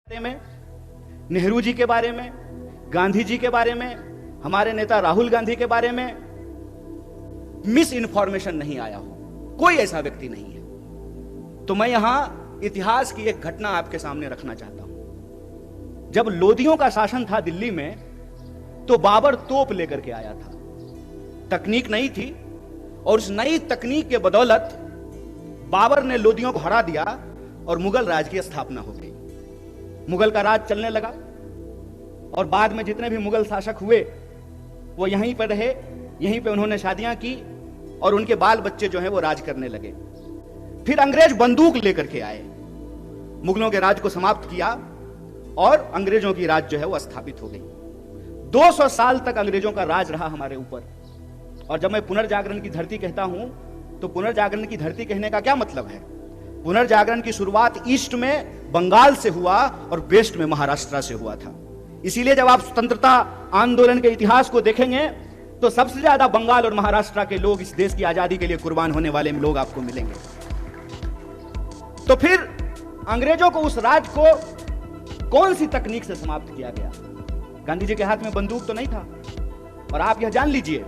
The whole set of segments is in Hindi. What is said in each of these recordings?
बारे में, नेहरू जी के बारे में, गांधी जी के बारे में, हमारे नेता राहुल गांधी के बारे में मिस इन्फॉर्मेशन नहीं आया हो, कोई ऐसा व्यक्ति नहीं है। तो मैं यहां इतिहास की एक घटना आपके सामने रखना चाहता हूं। जब लोदियों का शासन था दिल्ली में, तो बाबर तोप लेकर के आया था। तकनीक नई थी और उस नई तकनीक के बदौलत बाबर ने लोदियों को हरा दिया और मुगल राज की स्थापना हो गई। मुगल का राज चलने लगा और बाद में जितने भी मुगल शासक हुए वो यहीं पर रहे, यहीं पे उन्होंने शादियां की और उनके बाल बच्चे जो हैं वो राज करने लगे। फिर अंग्रेज बंदूक लेकर के आए, मुगलों के राज को समाप्त किया और अंग्रेजों की राज जो है वो स्थापित हो गई। 200 साल तक अंग्रेजों का राज रहा हमारे ऊपर। और जब मैं पुनर्जागरण की धरती कहता हूं तो पुनर्जागरण की धरती कहने का क्या मतलब है? पुनर्जागरण की शुरुआत ईस्ट में बंगाल से हुआ और वेस्ट में महाराष्ट्र से हुआ था। इसीलिए जब आप स्वतंत्रता आंदोलन के इतिहास को देखेंगे तो सबसे ज्यादा बंगाल और महाराष्ट्र के लोग इस देश की आजादी के लिए कुर्बान होने वाले लोग आपको मिलेंगे। तो फिर अंग्रेजों को उस राज को कौन सी तकनीक से समाप्त किया गया? गांधी जी के हाथ में बंदूक तो नहीं था। और आप यह जान लीजिए,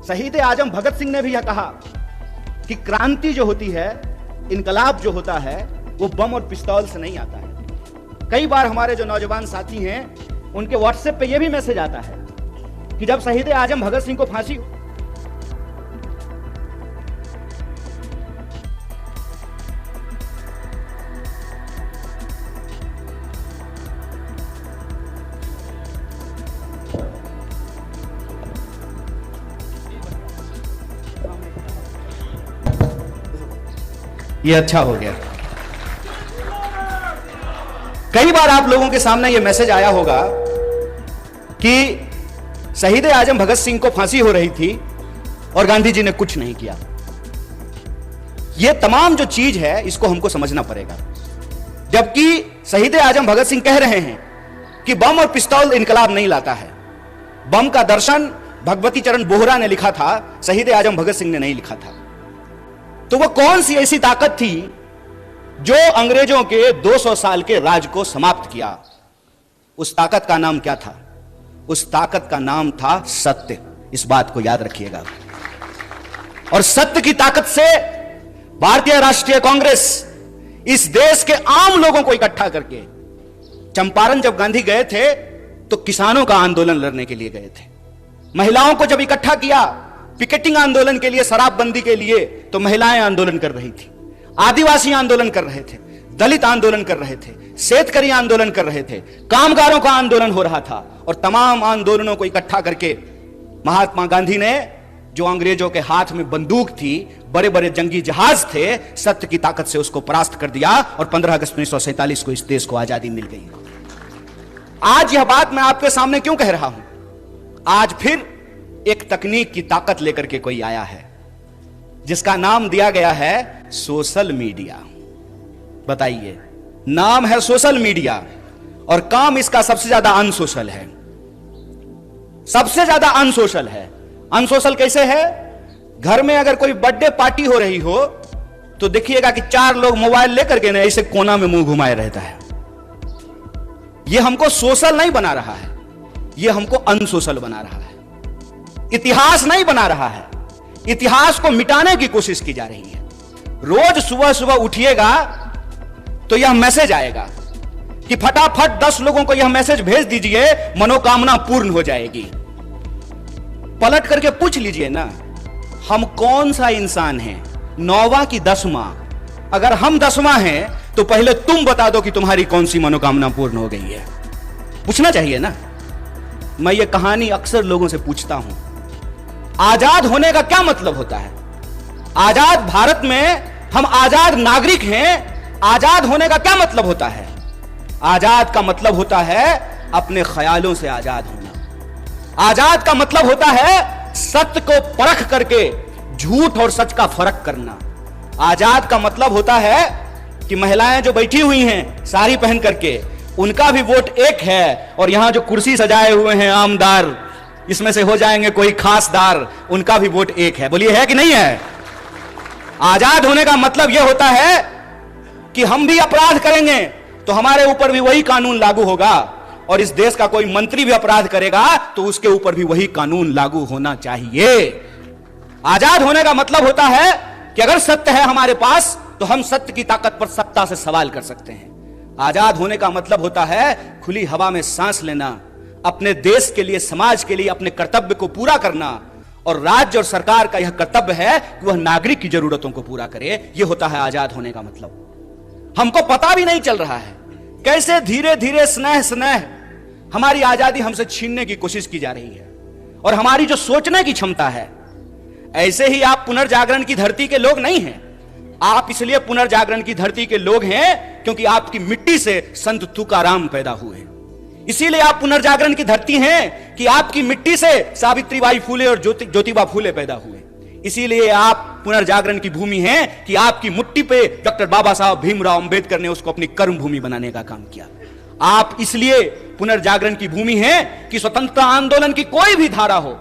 शहीद आजम भगत सिंह ने भी यह कहा कि क्रांति जो होती है, इनकलाब जो होता है, वो बम और पिस्तौल से नहीं आता है। कई बार हमारे जो नौजवान साथी हैं उनके व्हाट्सएप पे ये भी मैसेज आता है कि जब शहीद आजम भगत सिंह को फांसी हो, ये अच्छा हो गया। कई बार आप लोगों के सामने ये मैसेज आया होगा कि शहीद आजम भगत सिंह को फांसी हो रही थी और गांधी जी ने कुछ नहीं किया। ये तमाम जो चीज है इसको हमको समझना पड़ेगा। जबकि शहीद आजम भगत सिंह कह रहे हैं कि बम और पिस्तौल इनकलाब नहीं लाता है। बम का दर्शन भगवती चरण बोहरा ने लिखा था, शहीद आजम भगत सिंह ने नहीं लिखा था। तो वो कौन सी ऐसी ताकत थी जो अंग्रेजों के 200 साल के राज को समाप्त किया? उस ताकत का नाम क्या था? उस ताकत का नाम था सत्य। इस बात को याद रखिएगा। और सत्य की ताकत से भारतीय राष्ट्रीय कांग्रेस इस देश के आम लोगों को इकट्ठा करके, चंपारण जब गांधी गए थे तो किसानों का आंदोलन लड़ने के लिए गए थे। महिलाओं को जब इकट्ठा किया पिकेटिंग आंदोलन के लिए, शराबबंदी के लिए, तो महिलाएं आंदोलन कर रही थी, आदिवासी आंदोलन कर रहे थे, दलित आंदोलन कर रहे थे, शेतकरी आंदोलन कर रहे थे, कामगारों का आंदोलन हो रहा था। और तमाम आंदोलनों को इकट्ठा करके महात्मा गांधी ने, जो अंग्रेजों के हाथ में बंदूक थी, बड़े बड़े जंगी जहाज थे, सत्य की ताकत से उसको परास्त कर दिया और 15 अगस्त 1947 को इस देश को आजादी मिल गई। आज यह बात मैं आपके सामने क्यों कह रहा हूं? आज फिर एक तकनीक की ताकत लेकर के कोई आया है जिसका नाम दिया गया है सोशल मीडिया। बताइए, नाम है सोशल मीडिया और काम इसका सबसे ज्यादा अनसोशल है। सबसे ज्यादा अनसोशल है। अनसोशल कैसे है? घर में अगर कोई बर्थडे पार्टी हो रही हो तो देखिएगा कि 4 लोग मोबाइल लेकर के ना ऐसे कोना में मुंह घुमाए रहता है। यह हमको सोशल नहीं बना रहा है, यह हमको अनसोशल बना रहा है। इतिहास नहीं बना रहा है, इतिहास को मिटाने की कोशिश की जा रही है। रोज सुबह सुबह उठिएगा तो यह मैसेज आएगा कि फटाफट 10 लोगों को यह मैसेज भेज दीजिए, मनोकामना पूर्ण हो जाएगी। पलट करके पूछ लीजिए ना, हम कौन सा इंसान हैं? 9वां की 10वां? अगर हम 10वां हैं तो पहले तुम बता दो कि तुम्हारी कौन सी मनोकामना पूर्ण हो गई है। पूछना चाहिए ना। मैं ये कहानी अक्सर लोगों से पूछता हूं, आजाद होने का क्या मतलब होता है? आजाद भारत में हम आजाद नागरिक हैं। आजाद होने का क्या मतलब होता है? आजाद का मतलब होता है अपने ख्यालों से आजाद होना। आजाद का मतलब होता है सत्य को परख करके झूठ और सच का फर्क करना। आजाद का मतलब होता है कि महिलाएं जो बैठी हुई हैं साड़ी पहन करके, उनका भी वोट एक है। और यहां जो कुर्सी सजाए हुए हैं आमदार, इसमें से हो जाएंगे कोई खासदार, उनका भी वोट एक है। बोलिए, है कि नहीं है? आजाद होने का मतलब यह होता है कि हम भी अपराध करेंगे तो हमारे ऊपर भी वही कानून लागू होगा, और इस देश का कोई मंत्री भी अपराध करेगा तो उसके ऊपर भी वही कानून लागू होना चाहिए। आजाद होने का मतलब होता है कि अगर सत्य है हमारे पास तो हम सत्य की ताकत पर सत्ता से सवाल कर सकते हैं। आजाद होने का मतलब होता है खुली हवा में सांस लेना, अपने देश के लिए, समाज के लिए अपने कर्तव्य को पूरा करना, और राज्य और सरकार का यह कर्तव्य है कि वह नागरिक की जरूरतों को पूरा करे। यह होता है आजाद होने का मतलब। हमको पता भी नहीं चल रहा है कैसे धीरे धीरे स्नेह स्नेह हमारी आजादी हमसे छीनने की कोशिश की जा रही है, और हमारी जो सोचने की क्षमता है। ऐसे ही आप पुनर्जागरण की धरती के लोग नहीं हैं। आप इसलिए पुनर्जागरण की धरती के लोग हैं क्योंकि आपकी मिट्टी से संत तुकाराम पैदा हुए। इसीलिए आप पुनर्जागरण की धरती हैं कि आपकी मिट्टी से सावित्रीबाई फुले और ज्योतिबा फुले पैदा हुए। इसीलिए आप पुनर्जागरण की भूमि हैं कि आपकी मुट्ठी पे डॉक्टर बाबा साहब भीमराव अंबेडकर ने उसको अपनी कर्म भूमि बनाने का काम किया। आप इसलिए पुनर्जागरण की भूमि है कि स्वतंत्रता आंदोलन की कोई भी धारा हो,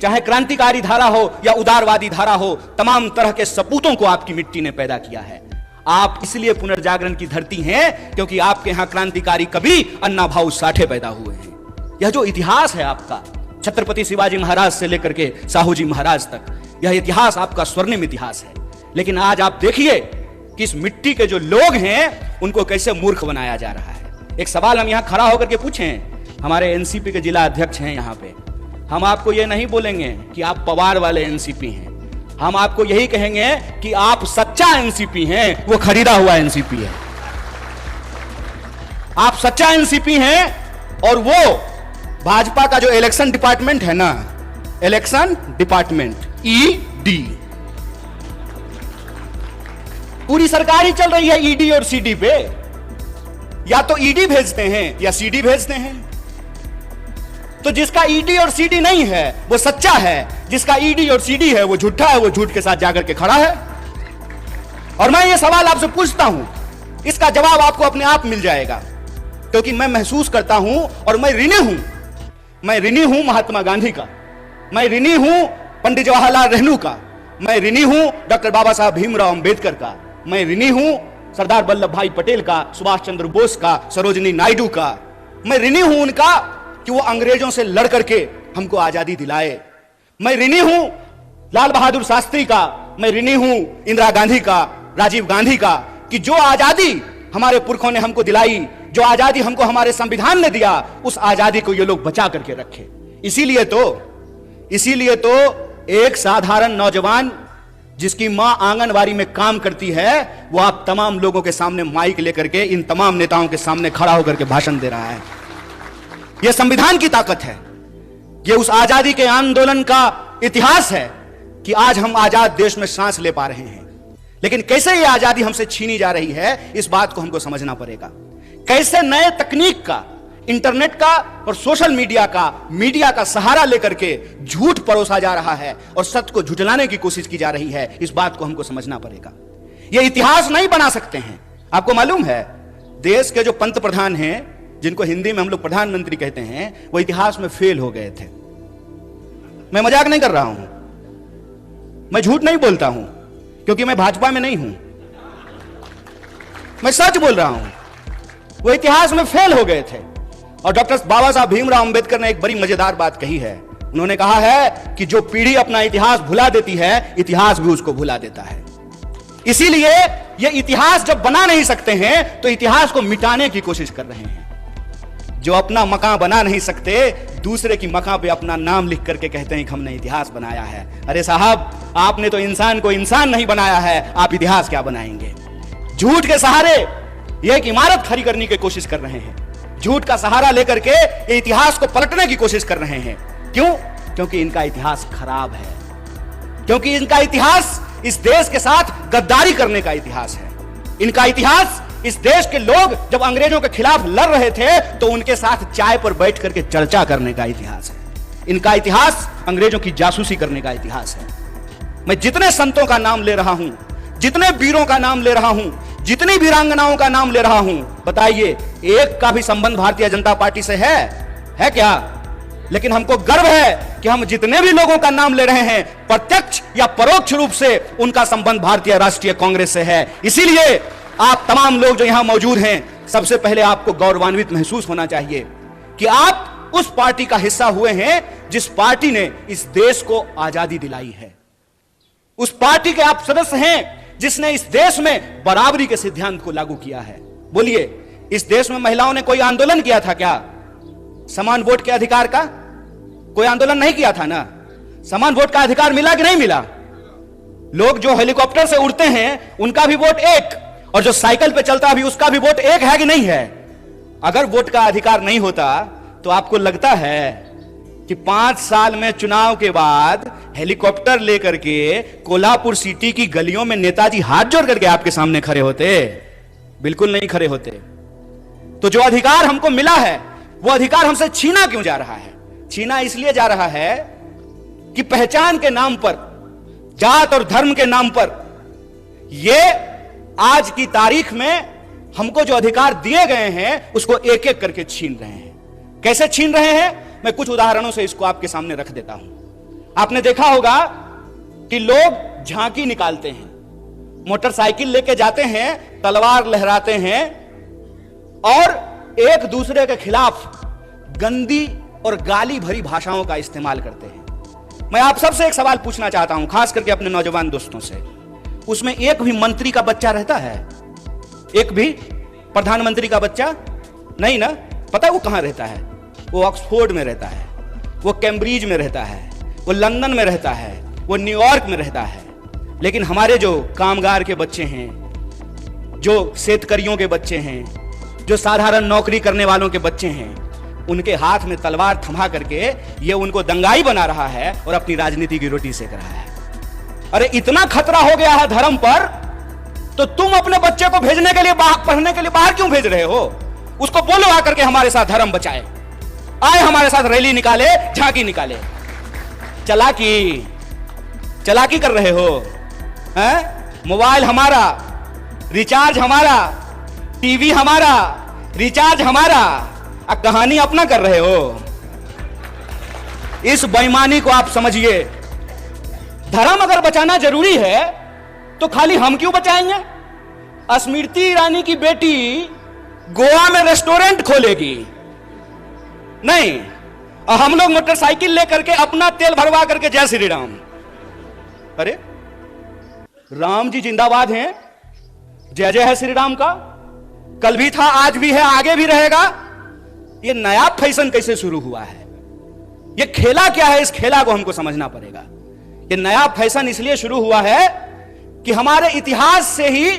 चाहे क्रांतिकारी धारा हो या उदारवादी धारा हो, तमाम तरह के सपूतों को आपकी मिट्टी ने पैदा किया है। आप इसलिए पुनर्जागरण की धरती हैं क्योंकि आपके यहां क्रांतिकारी कवि अन्ना भाऊ साठे पैदा हुए हैं। यह जो इतिहास है आपका, छत्रपति शिवाजी महाराज से लेकर के साहू जी महाराज तक, यह इतिहास आपका स्वर्णिम इतिहास है। लेकिन आज आप देखिए कि इस मिट्टी के जो लोग हैं उनको कैसे मूर्ख बनाया जा रहा है। एक सवाल हम यहां खड़ा होकर के पूछें, हमारे एनसीपी के जिला अध्यक्ष हैं यहां पे, हम आपको यह नहीं बोलेंगे कि आप पवार वाले एनसीपी हैं, हम आपको यही कहेंगे कि आप सच्चा एनसीपी हैं, वो खरीदा हुआ एनसीपी है। आप सच्चा एनसीपी हैं, और वो भाजपा का जो इलेक्शन डिपार्टमेंट है ना, इलेक्शन डिपार्टमेंट ईडी, पूरी सरकार ही चल रही है ईडी और सीडी पे। या तो ईडी भेजते हैं या सीडी भेजते हैं। तो जिसका ईडी और सीडी नहीं है वो सच्चा है, जिसका ईडी और सीडी है वो झूठा है, वो झूठ के साथ जाकर के खड़ा है। और मैं ये सवाल आपसे पूछता हूं, इसका जवाब आपको अपने आप मिल जाएगा, क्योंकि मैं महसूस करता हूं और मैं ऋणी हूं महात्मा गांधी का, मैं ऋणी हूं पंडित जवाहरलाल नेहरू का, मैं ऋणी हूं डॉक्टर बाबा साहब भीमराव अंबेडकर का, मैं ऋणी हूं सरदार वल्लभ भाई पटेल का, सुभाष चंद्र बोस का, सरोजिनी नायडू का। मैं ऋणी हूं उनका कि वो अंग्रेजों से लड़ करके हमको आजादी दिलाए। मैं ऋणी हूं लाल बहादुर शास्त्री का, मैं ऋणी हूं इंदिरा गांधी का, राजीव गांधी का, कि जो आजादी हमारे पुरखों ने हमको दिलाई, जो आजादी हमको हमारे संविधान ने दिया, उस आजादी को ये लोग बचा करके रखे। इसीलिए तो एक साधारण नौजवान जिसकी मां आंगनवाड़ी में काम करती है, वो आप तमाम लोगों के सामने माइक लेकर के इन तमाम नेताओं के सामने खड़ा होकर के भाषण दे रहा है। यह संविधान की ताकत है, यह उस आजादी के आंदोलन का इतिहास है कि आज हम आजाद देश में सांस ले पा रहे हैं। लेकिन कैसे यह आजादी हमसे छीनी जा रही है, इस बात को हमको समझना पड़ेगा। कैसे नए तकनीक का, इंटरनेट का और सोशल मीडिया का सहारा लेकर के झूठ परोसा जा रहा है और सत्य को झुठलाने की कोशिश की जा रही है, इस बात को हमको समझना पड़ेगा। यह इतिहास नहीं बना सकते हैं। आपको मालूम है देश के जो पंत प्रधान हैं, जिनको हिंदी में हम लोग प्रधानमंत्री कहते हैं, वो इतिहास में फेल हो गए थे। मैं मजाक नहीं कर रहा हूं, मैं झूठ नहीं बोलता हूं, क्योंकि मैं भाजपा में नहीं हूं, मैं सच बोल रहा हूं। वो इतिहास में फेल हो गए थे। और डॉक्टर बाबा साहब भीमराव अंबेडकर ने एक बड़ी मजेदार बात कही है। उन्होंने कहा है कि जो पीढ़ी अपना इतिहास भुला देती है, इतिहास भी उसको भुला देता है। इसीलिए ये इतिहास जब बना नहीं सकते हैं तो इतिहास को मिटाने की कोशिश कर रहे हैं। जो अपना मकान बना नहीं सकते, दूसरे की मकान पे अपना नाम लिख करके कहते हैं कि हमने इतिहास बनाया है। अरे साहब, आपने तो इंसान को इंसान नहीं बनाया है, आप इतिहास क्या बनाएंगे? झूठ के सहारे ये एक इमारत खड़ी करने की कोशिश कर रहे हैं। झूठ का सहारा लेकर के ये इतिहास को पलटने की कोशिश कर रहे हैं। क्यों? क्योंकि इनका इतिहास खराब है, क्योंकि इनका इतिहास इस देश के साथ गद्दारी करने का इतिहास है। इनका इतिहास इस देश के लोग जब अंग्रेजों के खिलाफ लड़ रहे थे तो उनके साथ चाय पर बैठ करके चर्चा करने का इतिहास है। इनका इतिहास अंग्रेजों की जासूसी करने का इतिहास है। मैं जितने संतों का नाम ले रहा हूं, जितने वीरों का नाम ले रहा हूं, जितनी वीरांगनाओं का नाम ले रहा हूं, बताइए एक का भी संबंध भारतीय जनता पार्टी से है क्या? लेकिन हमको गर्व है कि हम जितने भी लोगों का नाम ले रहे हैं, प्रत्यक्ष या परोक्ष रूप से उनका संबंध भारतीय राष्ट्रीय कांग्रेस से है। इसीलिए आप तमाम लोग जो यहां मौजूद हैं, सबसे पहले आपको गौरवान्वित महसूस होना चाहिए कि आप उस पार्टी का हिस्सा हुए हैं जिस पार्टी ने इस देश को आजादी दिलाई है। उस पार्टी के आप सदस्य हैं जिसने इस देश में बराबरी के सिद्धांत को लागू किया है। बोलिए, इस देश में महिलाओं ने कोई आंदोलन किया था क्या? समान वोट के अधिकार का कोई आंदोलन नहीं किया था ना? समान वोट का अधिकार मिला कि नहीं मिला? लोग जो हेलीकॉप्टर से उड़ते हैं उनका भी वोट एक, और जो साइकिल पे चलता भी उसका भी वोट एक है कि नहीं है? अगर वोट का अधिकार नहीं होता तो आपको लगता है कि 5 साल में चुनाव के बाद हेलीकॉप्टर लेकर के कोल्हापुर सिटी की गलियों में नेताजी हाथ जोड़ करके आपके सामने खड़े होते? बिल्कुल नहीं खड़े होते। तो जो अधिकार हमको मिला है वो अधिकार हमसे छीना क्यों जा रहा है? छीना इसलिए जा रहा है कि पहचान के नाम पर, जात और धर्म के नाम पर, यह आज की तारीख में हमको जो अधिकार दिए गए हैं उसको एक एक करके छीन रहे हैं। कैसे छीन रहे हैं? मैं कुछ उदाहरणों से इसको आपके सामने रख देता हूं। आपने देखा होगा कि लोग झांकी निकालते हैं, मोटरसाइकिल लेके जाते हैं, तलवार लहराते हैं और एक दूसरे के खिलाफ गंदी और गाली भरी भाषाओं का इस्तेमाल करते हैं। मैं आप सबसे एक सवाल पूछना चाहता हूं, खास करके अपने नौजवान दोस्तों से। उसमें एक भी मंत्री का बच्चा रहता है? एक भी प्रधानमंत्री का बच्चा नहीं ना? पता है वो कहां रहता है? वो ऑक्सफोर्ड में रहता है, वो कैम्ब्रिज में रहता है, वो लंदन में रहता है, वो न्यूयॉर्क में रहता है। लेकिन हमारे जो कामगार के बच्चे हैं, जो सेतकरियों के बच्चे हैं, जो साधारण नौकरी करने वालों के बच्चे हैं, उनके हाथ में तलवार थमा करके ये उनको दंगाई बना रहा है और अपनी राजनीति की रोटी सेक रहा है। अरे इतना खतरा हो गया है धर्म पर, तो तुम अपने बच्चे को भेजने के लिए, पढ़ने के लिए बाहर क्यों भेज रहे हो? उसको बोलो आकर के हमारे साथ धर्म बचाए, आए हमारे साथ रैली निकाले, झांकी निकाले। चलाकी कर रहे हो हैं? मोबाइल हमारा, रिचार्ज हमारा, टीवी हमारा, रिचार्ज हमारा, कहानी अपना कर रहे हो। इस बेईमानी को आप समझिए। धर्म अगर बचाना जरूरी है तो खाली हम क्यों बचाएंगे? स्मृति ईरानी की बेटी गोवा में रेस्टोरेंट खोलेगी नहीं, हम लोग मोटरसाइकिल लेकर के अपना तेल भरवा करके जय श्री राम। अरे राम जी जिंदाबाद हैं, जय जय है श्री राम का। कल भी था, आज भी है, आगे भी रहेगा। ये नया फैशन कैसे शुरू हुआ है? ये खेला क्या है? इस खेला को हमको समझना पड़ेगा। ये नया फैशन इसलिए शुरू हुआ है कि हमारे इतिहास से ही,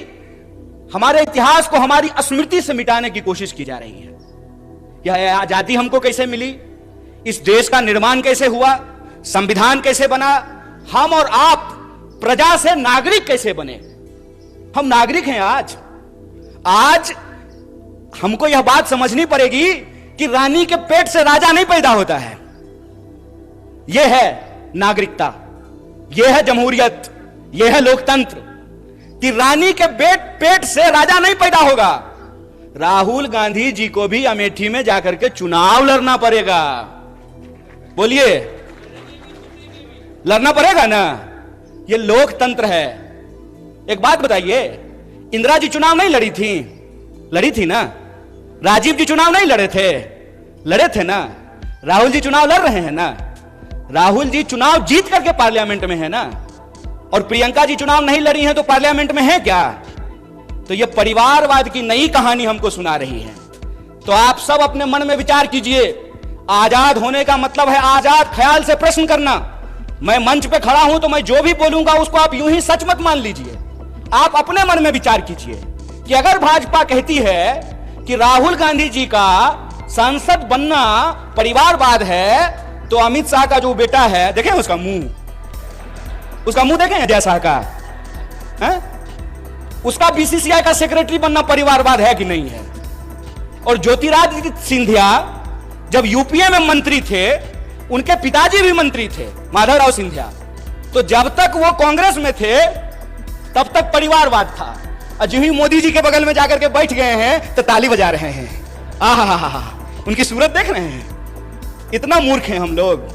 हमारे इतिहास को हमारी स्मृति से मिटाने की कोशिश की जा रही है। यह आजादी हमको कैसे मिली? इस देश का निर्माण कैसे हुआ? संविधान कैसे बना? हम और आप प्रजा से नागरिक कैसे बने? हम नागरिक हैं आज हमको यह बात समझनी पड़ेगी कि रानी के पेट से राजा नहीं पैदा होता है। यह है नागरिकता, यह है जमहूरियत, यह है लोकतंत्र, कि रानी के पेट से राजा नहीं पैदा होगा। राहुल गांधी जी को भी अमेठी में जाकर के चुनाव लड़ना पड़ेगा। बोलिए, लड़ना पड़ेगा ना? यह लोकतंत्र है। एक बात बताइए, इंदिरा जी चुनाव नहीं लड़ी थी? लड़ी थी ना? राजीव जी चुनाव नहीं लड़े थे? लड़े थे ना? राहुल जी चुनाव लड़ रहे हैं ना? राहुल जी चुनाव जीत करके पार्लियामेंट में है ना? और प्रियंका जी चुनाव नहीं लड़ी हैं तो पार्लियामेंट में है क्या? तो ये परिवारवाद की नई कहानी हमको सुना रही है। तो आप सब अपने मन में विचार कीजिए। आजाद होने का मतलब है आजाद ख्याल से प्रश्न करना। मैं मंच पे खड़ा हूं तो मैं जो भी बोलूंगा उसको आप यूं ही सच मत मान लीजिए। आप अपने मन में विचार कीजिए कि अगर भाजपा कहती है कि राहुल गांधी जी का सांसद बनना परिवारवाद है, तो अमित शाह का जो बेटा है, देखें उसका मुंह देखें अजय शाह का, है? उसका बीसीसीआई का सेक्रेटरी बनना परिवारवाद है कि नहीं है? और ज्योतिरादित्य सिंधिया जब यूपीए में मंत्री थे, उनके पिताजी भी मंत्री थे, माधवराव सिंधिया। तो जब तक वो कांग्रेस में थे तब तक परिवारवाद था। अजूही मोदी जी के बगल में जाकर के बैठ गए हैं तो ताली बजा रहे हैं। आहा, उनकी सूरत देख रहे हैं। इतना मूर्ख हैं हम लोग,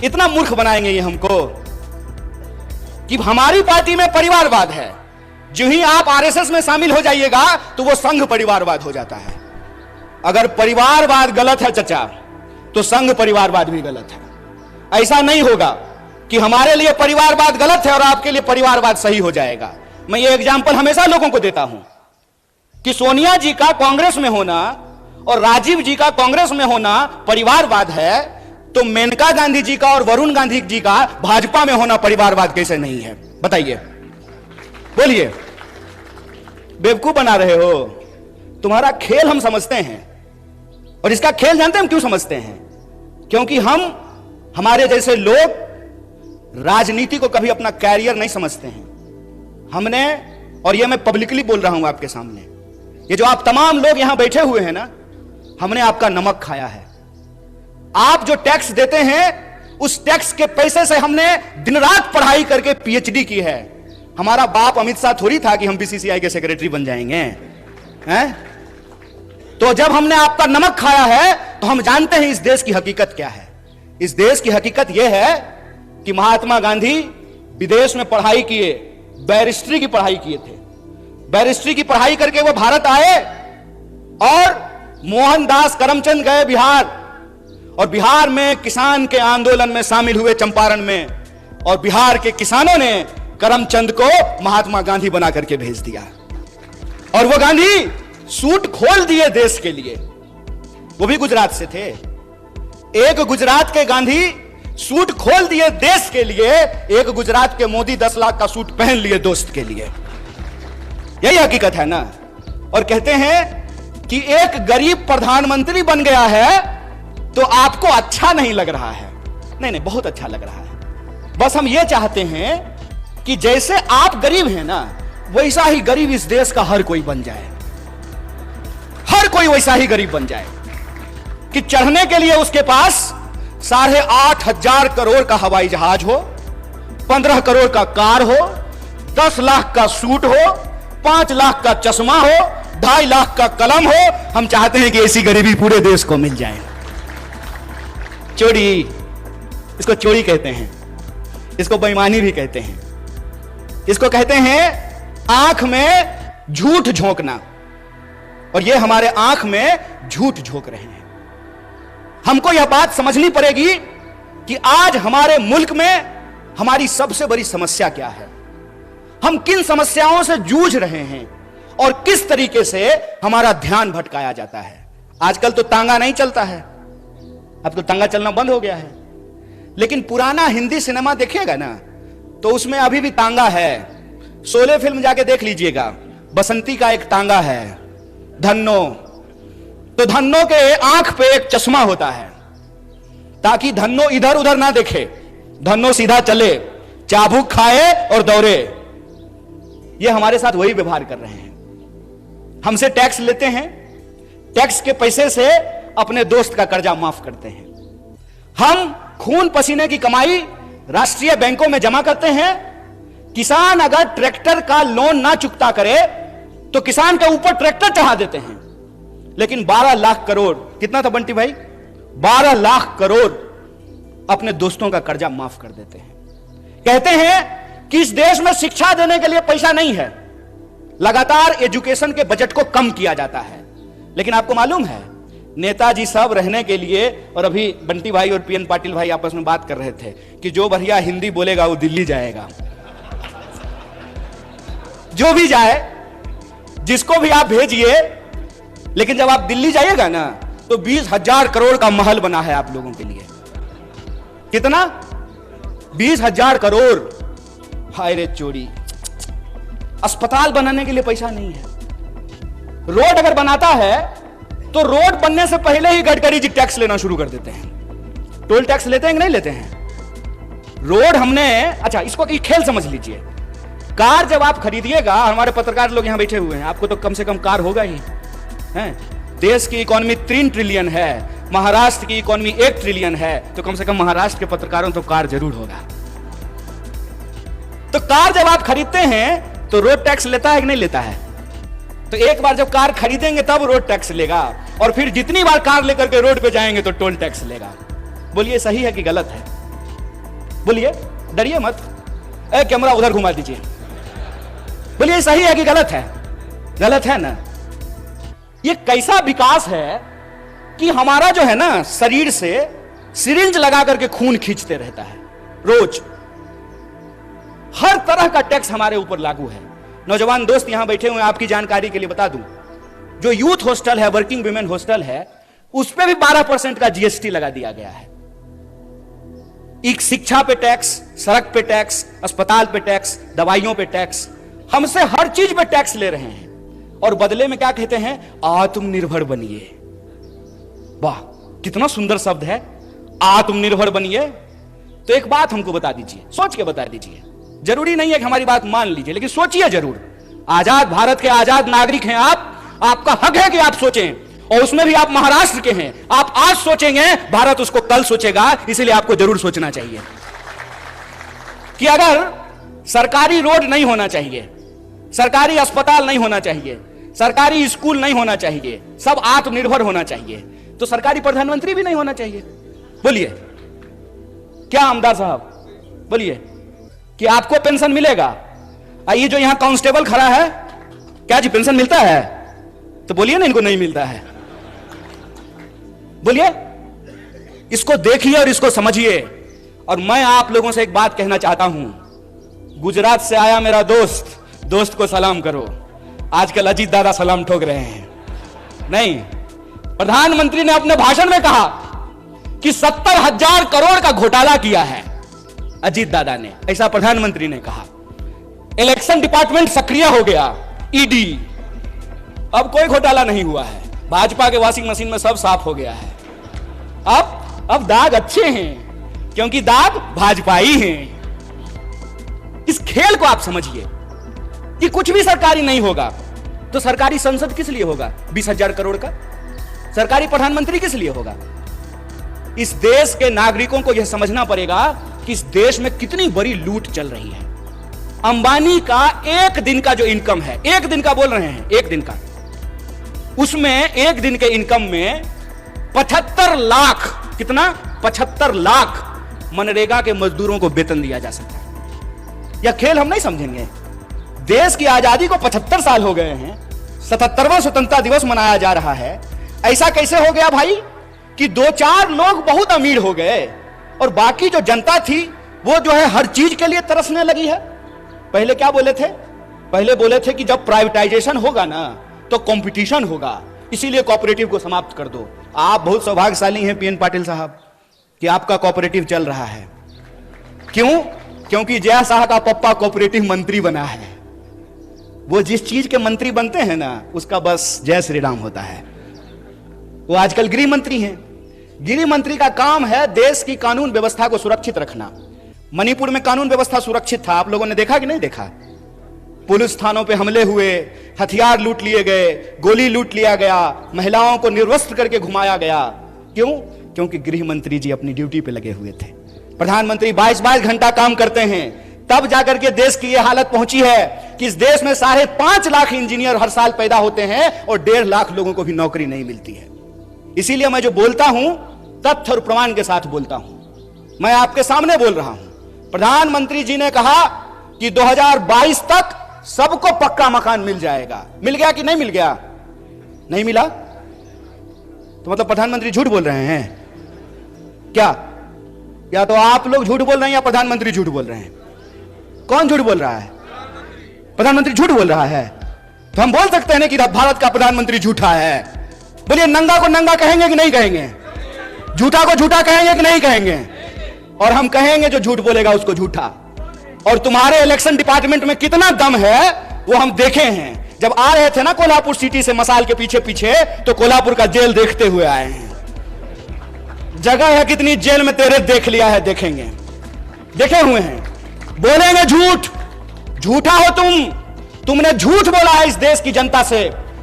इतना मूर्ख बनाएंगे ये हमको कि हमारी पार्टी में परिवारवाद है। जो ही आप आरएसएस में शामिल हो जाइएगा तो वो संघ परिवारवाद हो जाता है। अगर परिवारवाद गलत है चचा, तो संघ परिवारवाद भी गलत है। ऐसा नहीं होगा कि हमारे लिए परिवारवाद गलत है और आपके लिए परिवारवाद सही हो जाएगा। मैं ये एग्जाम्पल हमेशा लोगों को देता हूं कि सोनिया जी का कांग्रेस में होना और राजीव जी का कांग्रेस में होना परिवारवाद है, तो मेनका गांधी जी का और वरुण गांधी जी का भाजपा में होना परिवारवाद कैसे नहीं है? बताइए, बोलिए। बेवकूफ बना रहे हो। तुम्हारा खेल हम समझते हैं, और इसका खेल जानते हैं हम क्यों समझते हैं? क्योंकि हमारे जैसे लोग राजनीति को कभी अपना कैरियर नहीं समझते हैं। हमने, और ये मैं पब्लिकली बोल रहा हूं आपके सामने, ये जो आप तमाम लोग यहां बैठे हुए हैं ना, हमने आपका नमक खाया है। आप जो टैक्स देते हैं, उस टैक्स के पैसे से हमने दिन रात पढ़ाई करके पीएचडी की है। हमारा बाप अमित शाह थोड़ी था कि हम बीसीसीआई के सेक्रेटरी बन जाएंगे, हैं? तो जब हमने आपका नमक खाया है तो हम जानते हैं इस देश की हकीकत क्या है। इस देश की हकीकत यह है कि महात्मा गांधी विदेश में पढ़ाई किए, बैरिस्ट्री की पढ़ाई किए थे। बैरिस्ट्री की पढ़ाई करके वो भारत आए और मोहनदास करमचंद गए बिहार, और बिहार में किसान के आंदोलन में शामिल हुए चंपारण में, और बिहार के किसानों ने करमचंद को महात्मा गांधी बना करके भेज दिया। और वो गांधी सूट खोल दिए देश के लिए। वो भी गुजरात से थे। एक गुजरात के गांधी सूट खोल दिए देश के लिए, एक गुजरात के मोदी 10 लाख का सूट पहन लिए दोस्त के लिए। यही हकीकत है ना। और कहते हैं कि एक गरीब प्रधानमंत्री बन गया है तो आपको अच्छा नहीं लग रहा है। नहीं, बहुत अच्छा लग रहा है। बस हम ये चाहते हैं कि जैसे आप गरीब हैं ना, वैसा ही गरीब इस देश का हर कोई बन जाए। हर कोई वैसा ही गरीब बन जाए कि चढ़ने के लिए उसके पास 8,500 करोड़ का हवाई जहाज हो, 15 करोड़ का कार हो, 10 लाख का सूट हो, 5 लाख का चश्मा हो, 2.5 लाख का कलम हो। हम चाहते हैं कि ऐसी गरीबी पूरे देश को मिल जाए। चोरी, इसको चोरी कहते हैं, इसको बेईमानी भी कहते हैं, इसको कहते हैं आंख में झूठ झोंकना। और ये हमारे आंख में झूठ झोंक रहे हैं। हमको यह बात समझनी पड़ेगी कि आज हमारे मुल्क में हमारी सबसे बड़ी समस्या क्या है, हम किन समस्याओं से जूझ रहे हैं और किस तरीके से हमारा ध्यान भटकाया जाता है। आजकल तो तांगा नहीं चलता है, अब तो तांगा चलना बंद हो गया है। लेकिन पुराना हिंदी सिनेमा देखिएगा ना, तो उसमें अभी भी तांगा है। शोले फिल्म जाके देख लीजिएगा, बसंती का एक तांगा है, धन्नो। तो धन्नो के आंख पे एक चश्मा होता है ताकि धन्नो इधर उधर ना देखे, धन्नो सीधा चले, चाबुक खाए और दौड़े। ये हमारे साथ वही व्यवहार कर रहे हैं। हमसे टैक्स लेते हैं, टैक्स के पैसे से अपने दोस्त का कर्जा माफ करते हैं। हम खून पसीने की कमाई राष्ट्रीय बैंकों में जमा करते हैं। किसान अगर ट्रैक्टर का लोन ना चुकता करे तो किसान के ऊपर ट्रैक्टर चढ़ा देते हैं। लेकिन 12 लाख करोड़, कितना था बंटी भाई? 12 लाख करोड़ अपने दोस्तों का कर्जा माफ कर देते हैं। कहते हैं कि इस देश में शिक्षा देने के लिए पैसा नहीं है, लगातार एजुकेशन के बजट को कम किया जाता है। लेकिन आपको मालूम है, नेताजी सब रहने के लिए, और अभी बंटी भाई और पीएन पाटिल भाई आपस में बात कर रहे थे कि जो बढ़िया हिंदी बोलेगा वो दिल्ली जाएगा। जो भी जाए, जिसको भी आप भेजिए, लेकिन जब आप दिल्ली जाइएगा ना तो 20,000 करोड़ का महल बना है आप लोगों के लिए। कितना? 20,000 करोड़। हाय रे चोरी, अस्पताल बनाने के लिए पैसा नहीं है। रोड अगर बनाता है तो रोड बनने से पहले ही गडकरी जी टैक्स लेना शुरू कर देते हैं। टोल टैक्स लेते हैं कि नहीं लेते हैं? रोड हमने, अच्छा इसको खेल समझ लीजिए। कार जब आप खरीदिएगा, हमारे पत्रकार लोग यहां बैठे हुए हैं, आपको तो कम से कम कार होगा ही है। देश की इकोनॉमी 3 ट्रिलियन है, महाराष्ट्र की इकोनॉमी 1 ट्रिलियन है, तो कम से कम महाराष्ट्र के पत्रकारों तो कार जरूर होगा। तो कार जब आप खरीदते हैं तो रोड टैक्स लेता है कि नहीं लेता है? तो एक बार जब कार खरीदेंगे तब रोड टैक्स लेगा, और फिर जितनी बार कार लेकर के रोड पे जाएंगे तो टोल टैक्स लेगा। बोलिए सही है कि गलत है? बोलिए, डरिए मत। कैमरा उधर घुमा दीजिए। बोलिए सही है कि गलत है? गलत है ना? ये कैसा विकास है कि हमारा जो है ना शरीर से सिरिंज लगा करके खून खींचते रहता है रोज। हर तरह का टैक्स हमारे ऊपर लागू है। नौजवान दोस्त यहां बैठे हुए, आपकी जानकारी के लिए बता दूं, जो यूथ हॉस्टल है, वर्किंग वुमेन हॉस्टल है, उस पर भी 12% का जीएसटी लगा दिया गया है। एक शिक्षा पे टैक्स, सड़क पे टैक्स, अस्पताल पे टैक्स, दवाइयों पे टैक्स, हमसे हर चीज पे टैक्स ले रहे हैं और बदले में क्या कहते हैं? आत्मनिर्भर बनिए। वाह, कितना सुंदर शब्द है, आत्मनिर्भर बनिए। तो एक बात हमको बता दीजिए, सोच के बता दीजिए, जरूरी नहीं है कि हमारी बात मान लीजिए, लेकिन सोचिए जरूर। आजाद भारत के आजाद नागरिक हैं आप, आपका हक है कि आप सोचें, और उसमें भी आप महाराष्ट्र के हैं। आप आज सोचेंगे, भारत उसको कल सोचेगा, इसलिए आपको जरूर सोचना चाहिए कि अगर सरकारी रोड नहीं होना चाहिए, सरकारी अस्पताल नहीं होना चाहिए, सरकारी स्कूल नहीं होना चाहिए, सब आत्मनिर्भर होना चाहिए, तो सरकारी प्रधानमंत्री भी नहीं होना चाहिए। बोलिए क्या आमदार साहब, बोलिए कि आपको पेंशन मिलेगा? ये जो यहां कांस्टेबल खड़ा है, क्या जी पेंशन मिलता है? तो बोलिए ना इनको नहीं मिलता है। बोलिए, इसको देखिए और इसको समझिए। और मैं आप लोगों से एक बात कहना चाहता हूं, गुजरात से आया मेरा दोस्त, दोस्त को सलाम करो। आजकल अजीत दादा सलाम ठोक रहे हैं। नहीं, प्रधानमंत्री ने अपने भाषण में कहा कि 70,000 करोड़ का घोटाला किया है अजीत दादा ने, ऐसा प्रधानमंत्री ने कहा। इलेक्शन डिपार्टमेंट सक्रिय हो गया, ईडी, अब कोई घोटाला नहीं हुआ है। भाजपा के वॉशिंग मशीन में सब साफ हो गया है। अब दाग अच्छे हैं, क्योंकि दाग भाजपाई हैं। इस खेल को आप समझिए कि कुछ भी सरकारी नहीं होगा तो सरकारी संसद किस लिए होगा? 20,000 करोड़ का सरकारी प्रधानमंत्री किस लिए होगा? इस देश के नागरिकों को यह समझना पड़ेगा कि इस देश में कितनी बड़ी लूट चल रही है। अंबानी का एक दिन का जो इनकम है, एक दिन का बोल रहे हैं, एक दिन का, उसमें एक दिन के इनकम में 75 लाख, कितना? 75 लाख मनरेगा के मजदूरों को वेतन दिया जा सकता है। यह खेल हम नहीं समझेंगे। देश की आजादी को 75 साल हो गए हैं, 77वां स्वतंत्रता दिवस मनाया जा रहा है। ऐसा कैसे हो गया भाई कि 2-4 लोग बहुत अमीर हो गए और बाकी जो जनता थी वो जो है हर चीज के लिए तरसने लगी है? पहले क्या बोले थे? पहले बोले थे कि जब प्राइवेटाइजेशन होगा ना तो कंपटीशन होगा, इसीलिए कोऑपरेटिव को समाप्त कर दो। आप बहुत सौभाग्यशाली हैं पीएन पाटिल साहब कि आपका कोऑपरेटिव चल रहा है। क्यों? क्योंकि जया शाह का पप्पा कोऑपरेटिव मंत्री बना है। वो जिस चीज के मंत्री बनते हैं ना, उसका बस जय श्री राम होता है। वो आजकल गृह मंत्री हैं। गृह मंत्री का काम है देश की कानून व्यवस्था को सुरक्षित रखना। मणिपुर में कानून व्यवस्था सुरक्षित था, आप लोगों ने देखा कि नहीं देखा? पुलिस थानों पे हमले हुए, हथियार लूट लिए गए, गोली लूट लिया गया, महिलाओं को निर्वस्त्र करके घुमाया गया। क्यों? क्योंकि गृह मंत्री जी अपनी ड्यूटी पे लगे हुए थे। प्रधानमंत्री 22-22 घंटा काम करते हैं, तब जाकर के देश की यह हालत पहुंची है कि इस देश में 5.5 लाख इंजीनियर हर साल पैदा होते हैं और 1.5 लाख लोगों को भी नौकरी नहीं मिलती है। इसीलिए मैं जो बोलता हूं तथ्य और प्रमाण के साथ बोलता हूं। मैं आपके सामने बोल रहा हूं। प्रधानमंत्री जी ने कहा कि 2022 तक सबको पक्का मकान मिल जाएगा। मिल गया कि नहीं मिल गया? नहीं मिला तो मतलब प्रधानमंत्री झूठ बोल रहे हैं क्या? या तो आप लोग झूठ बोल रहे हैं या प्रधानमंत्री झूठ बोल रहे हैं? कौन झूठ बोल रहा है? प्रधानमंत्री झूठ बोल रहा है। तो हम बोल सकते हैं ना कि भारत का प्रधानमंत्री झूठा है। बोलिए, नंगा को नंगा कहेंगे कि नहीं कहेंगे? झूठा को झूठा कहेंगे कि नहीं कहेंगे? और हम कहेंगे जो झूठ बोलेगा उसको झूठा। और तुम्हारे इलेक्शन डिपार्टमेंट में कितना दम है वो हम देखे हैं। जब आ रहे थे ना कोल्हापुर सिटी से मसाल के पीछे पीछे, तो कोल्हापुर का जेल देखते हुए आए हैं। जगह है कितनी जेल में तेरे देख लिया है, देखेंगे, देखे हुए हैं। बोलेंगे झूठ, झूठा हो तुमने झूठ बोला है इस देश की जनता से।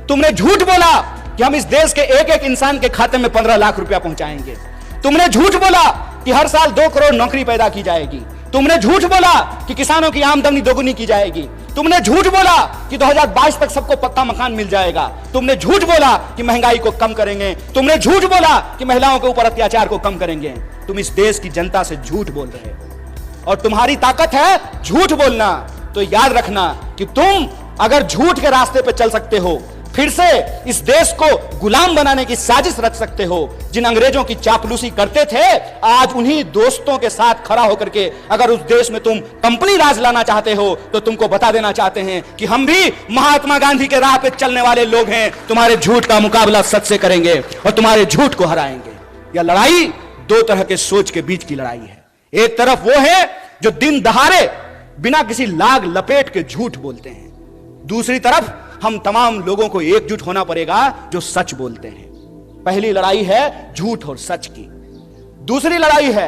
तुमने झूठ बोला कि हम इस देश के एक एक इंसान के खाते में 15 लाख रुपया पहुंचाएंगे। तुमने झूठ बोला कि हर साल 2 करोड़ नौकरी पैदा की जाएगी। तुमने झूठ बोला कि किसानों की आमदनी दोगुनी की जाएगी। तुमने झूठ बोला कि 2022 तक सबको पक्का मकान मिल जाएगा। तुमने झूठ बोला कि महंगाई को कम करेंगे। तुमने झूठ बोला कि महिलाओं के ऊपर अत्याचार को कम करेंगे। तुम इस देश की जनता से झूठ बोल रहे हो और तुम्हारी ताकत है झूठ बोलना। तो याद रखना कि तुम अगर झूठ के रास्ते पे चल सकते हो, फिर से इस देश को गुलाम बनाने की साजिश रच सकते हो, जिन अंग्रेजों की चापलूसी करते थे, आज उन्हीं दोस्तों के साथ खड़ा होकर के अगर उस देश में तुम कंपनी राज लाना चाहते हो, तो तुमको बता देना चाहते हैं कि हम भी महात्मा गांधी के राह पे चलने वाले लोग हैं। तुम्हारे झूठ का मुकाबला सच से करेंगे और तुम्हारे झूठ को हराएंगे। यह लड़ाई दो तरह के सोच के बीच की लड़ाई है। एक तरफ वो है जो दिन दहाड़े बिना किसी लाग लपेट के झूठ बोलते हैं, दूसरी तरफ हम तमाम लोगों को एकजुट होना पड़ेगा जो सच बोलते हैं। पहली लड़ाई है झूठ और सच की, दूसरी लड़ाई है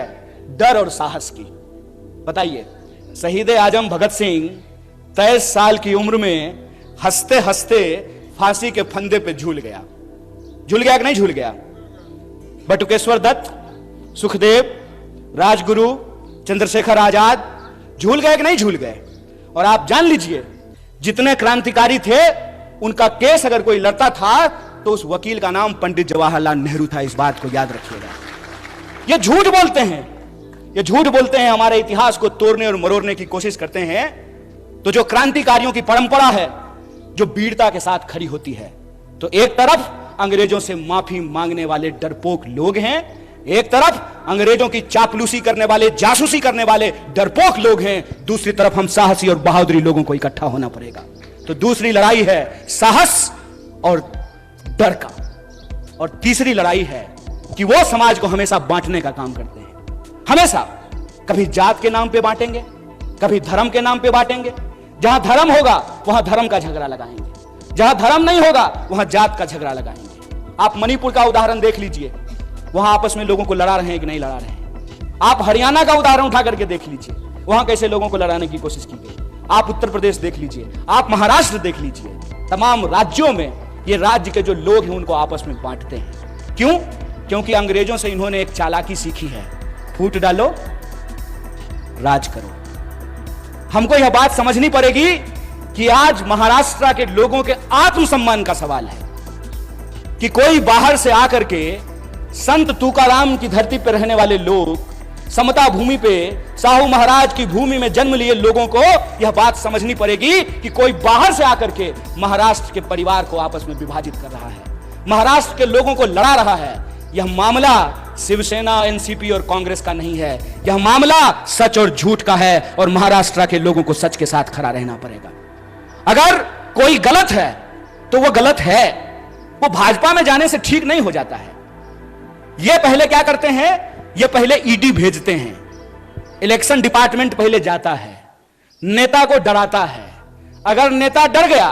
डर और साहस की। बताइए, शहीद आजम भगत सिंह 23 साल की उम्र में हंसते हंसते फांसी के फंदे पे झूल गया कि नहीं झूल गया? बटुकेश्वर दत्त, सुखदेव, राजगुरु, चंद्रशेखर आजाद झूल गए कि नहीं झूल गए? और आप जान लीजिए, जितने क्रांतिकारी थे उनका केस अगर कोई लड़ता था तो उस वकील का नाम पंडित जवाहरलाल नेहरू था। इस बात को याद रखिएगा। ये झूठ बोलते हैं, ये झूठ बोलते हैं, हमारे इतिहास को तोड़ने और मरोड़ने की कोशिश करते हैं। तो जो क्रांतिकारियों की परंपरा है जो वीरता के साथ खड़ी होती है, तो एक तरफ अंग्रेजों से माफी मांगने वाले डरपोक लोग हैं, एक तरफ अंग्रेजों की चापलूसी करने वाले, जासूसी करने वाले डरपोक लोग हैं, दूसरी तरफ हम साहसी और बहादुरी लोगों को इकट्ठा होना पड़ेगा। तो दूसरी लड़ाई है साहस और डर का, और तीसरी लड़ाई है कि वो समाज को हमेशा बांटने का काम करते हैं। हमेशा कभी जात के नाम पे बांटेंगे, कभी धर्म के नाम पे बांटेंगे। जहां धर्म होगा वहां धर्म का झगड़ा लगाएंगे, जहां धर्म नहीं होगा वहां जात का झगड़ा लगाएंगे। आप मणिपुर का उदाहरण देख लीजिए, वहां आपस में लोगों को लड़ा रहे हैं कि नहीं लड़ा रहे हैं। आप हरियाणा का उदाहरण उठा करके देख लीजिए, वहां कैसे लोगों को लड़ाने की कोशिश की गई। आप उत्तर प्रदेश देख लीजिए, आप महाराष्ट्र देख लीजिए। तमाम राज्यों में ये राज्य के जो लोग हैं उनको आपस में बांटते हैं। क्यों? क्योंकि अंग्रेजों से इन्होंने एक चालाकी सीखी है, फूट डालो राज करो। हमको यह बात समझनी पड़ेगी कि आज महाराष्ट्र के लोगों के आत्मसम्मान का सवाल है कि कोई बाहर से आकर के संत तुकाराम की धरती पर रहने वाले लोग, समता भूमि पे साहू महाराज की भूमि में जन्म लिए लोगों को यह बात समझनी पड़ेगी कि कोई बाहर से आकर के महाराष्ट्र के परिवार को आपस में विभाजित कर रहा है, महाराष्ट्र के लोगों को लड़ा रहा है। यह मामला शिवसेना, एनसीपी और कांग्रेस का नहीं है, यह मामला सच और झूठ का है, और महाराष्ट्र के लोगों को सच के साथ खड़ा रहना पड़ेगा। अगर कोई गलत है तो वो गलत है, वो भाजपा में जाने से ठीक नहीं हो जाता है। ये पहले क्या करते हैं, ये पहले ईडी भेजते हैं, इलेक्शन डिपार्टमेंट पहले जाता है, नेता को डराता है। अगर नेता डर गया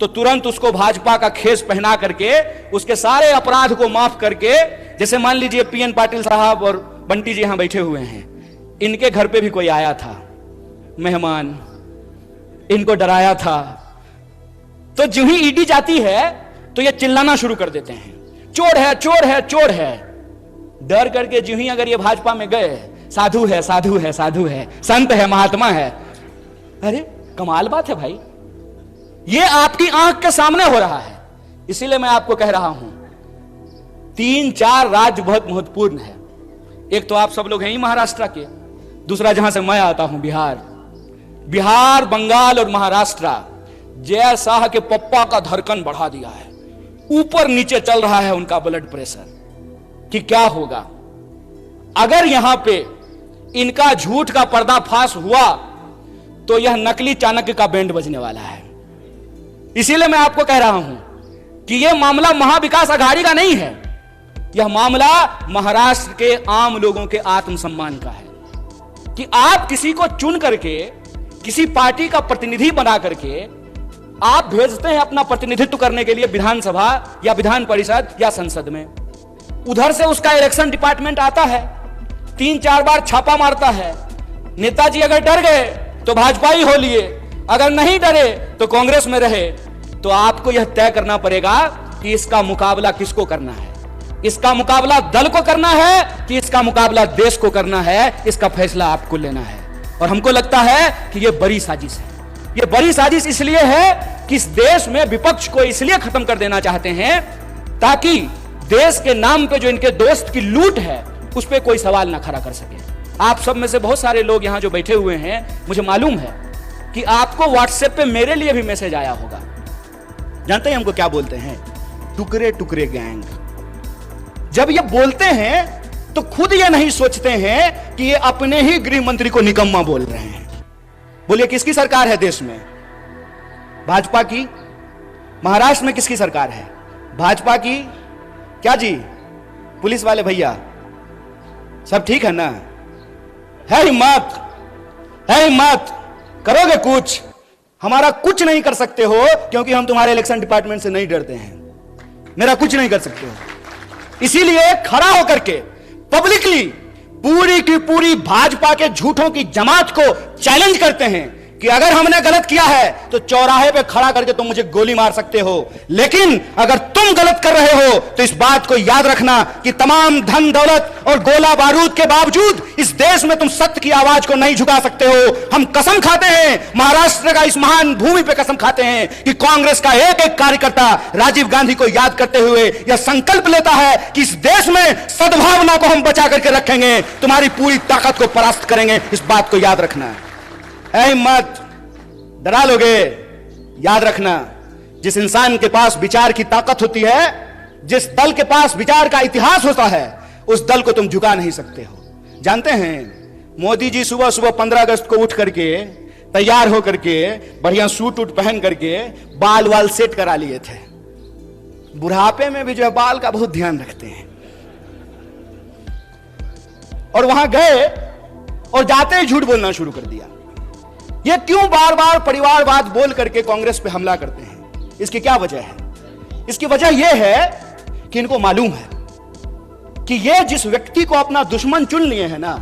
तो तुरंत उसको भाजपा का खेस पहना करके उसके सारे अपराध को माफ करके, जैसे मान लीजिए पीएन पाटिल साहब और बंटी जी यहां बैठे हुए हैं, इनके घर पे भी कोई आया था मेहमान, इनको डराया था, तो जो ही ईडी जाती है तो ये चिल्लाना शुरू कर देते हैं, चोर है, चोर है, चोर है। डर करके जो ही अगर ये भाजपा में गए, साधु है, साधु है, साधु है, संत है, महात्मा है। अरे कमाल बात है भाई, ये आपकी आंख के सामने हो रहा है। इसीलिए मैं आपको कह रहा हूं, 3-4 राज्य बहुत महत्वपूर्ण है। एक तो आप सब लोग हैं ही महाराष्ट्र के, दूसरा जहां से मैं आता हूं बिहार, बंगाल और महाराष्ट्र जय शाह के पप्पा का धड़कन बढ़ा दिया है, ऊपर नीचे चल रहा है उनका ब्लड प्रेशर कि क्या होगा अगर यहां पे इनका झूठ का पर्दाफाश हुआ तो यह नकली चाणक्य का बैंड बजने वाला है। इसीलिए मैं आपको कह रहा हूं कि यह मामला महाविकास अघाड़ी का नहीं है, यह मामला महाराष्ट्र के आम लोगों के आत्मसम्मान का है कि आप किसी को चुन करके, किसी पार्टी का प्रतिनिधि बना करके आप भेजते हैं अपना प्रतिनिधित्व करने के लिए विधानसभा या विधान परिषद या संसद में। उधर से उसका इलेक्शन डिपार्टमेंट आता है, 3-4 बार छापा मारता है। नेताजी अगर डर गए तो भाजपा ही हो लिए, अगर नहीं डरे तो कांग्रेस में रहे। तो आपको यह तय करना पड़ेगा कि इसका मुकाबला किसको करना है, इसका मुकाबला दल को करना है कि इसका मुकाबला देश को करना है। इसका फैसला आपको लेना है। और हमको लगता है कि यह बड़ी साजिश है। यह बड़ी साजिश इसलिए है कि इस देश में विपक्ष को इसलिए खत्म कर देना चाहते हैं ताकि देश के नाम पे जो इनके दोस्त की लूट है उस पर कोई सवाल ना खड़ा कर सके। आप सब में से बहुत सारे लोग यहां जो बैठे हुए हैं, मुझे मालूम है कि आपको व्हाट्सएप पे मेरे लिए भी मैसेज आया होगा। जानते हैं हमको क्या बोलते हैं? टुकड़े टुकड़े गैंग। जब ये बोलते हैं तो खुद ये नहीं सोचते हैं कि ये अपने ही गृह मंत्री को निकम्मा बोल रहे हैं। बोलिए किसकी सरकार है देश में? भाजपा की। महाराष्ट्र में किसकी सरकार है? भाजपा की। क्या जी पुलिस वाले भैया सब ठीक है ना? है हिम्मत, है हिम्मत, करोगे कुछ? हमारा कुछ नहीं कर सकते हो क्योंकि हम तुम्हारे इलेक्शन डिपार्टमेंट से नहीं डरते हैं। मेरा कुछ नहीं कर सकते हो। इसीलिए खड़ा होकर के पब्लिकली पूरी की पूरी भाजपा के झूठों की जमात को चैलेंज करते हैं कि अगर हमने गलत किया है तो चौराहे पे खड़ा करके तुम मुझे गोली मार सकते हो, लेकिन अगर तुम गलत कर रहे हो तो इस बात को याद रखना कि तमाम धन दौलत और गोला बारूद के बावजूद इस देश में तुम सत्य की आवाज को नहीं झुका सकते हो। हम कसम खाते हैं, महाराष्ट्र का इस महान भूमि पे कसम खाते हैं कि कांग्रेस का एक एक कार्यकर्ता राजीव गांधी को याद करते हुए यह संकल्प लेता है कि इस देश में सद्भावना को हम बचा करके रखेंगे, तुम्हारी पूरी ताकत को परास्त करेंगे। इस बात को याद रखना है। हिम्मत, डरा लोगे? याद रखना, जिस इंसान के पास विचार की ताकत होती है, जिस दल के पास विचार का इतिहास होता है, उस दल को तुम झुका नहीं सकते हो। जानते हैं मोदी जी सुबह सुबह 15 अगस्त को उठ करके तैयार होकर के बढ़िया सूट उट पहन करके बाल वाल सेट करा लिए थे। बुढ़ापे में भी जो है बाल का बहुत ध्यान रखते हैं। और वहां गए और जाते ही झूठ बोलना शुरू कर दिया। ये क्यों बार बार परिवारवाद बोल करके कांग्रेस पे हमला करते हैं? इसकी क्या वजह है? इसकी वजह यह है कि इनको मालूम है कि ये जिस व्यक्ति को अपना दुश्मन चुन लिए हैं ना,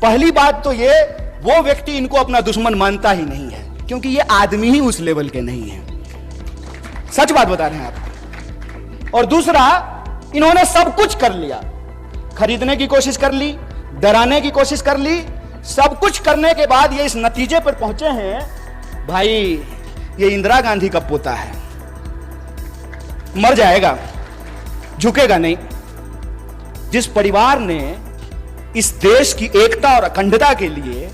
पहली बात तो ये वो व्यक्ति इनको अपना दुश्मन मानता ही नहीं है, क्योंकि ये आदमी ही उस लेवल के नहीं है। सच बात बता रहे हैं आप। और दूसरा, इन्होंने सब कुछ कर लिया, खरीदने की कोशिश कर ली, डराने की कोशिश कर ली, सब कुछ करने के बाद ये इस नतीजे पर पहुंचे हैं, भाई ये इंदिरा गांधी का पोता है, मर जाएगा, झुकेगा नहीं। जिस परिवार ने इस देश की एकता और अखंडता के लिए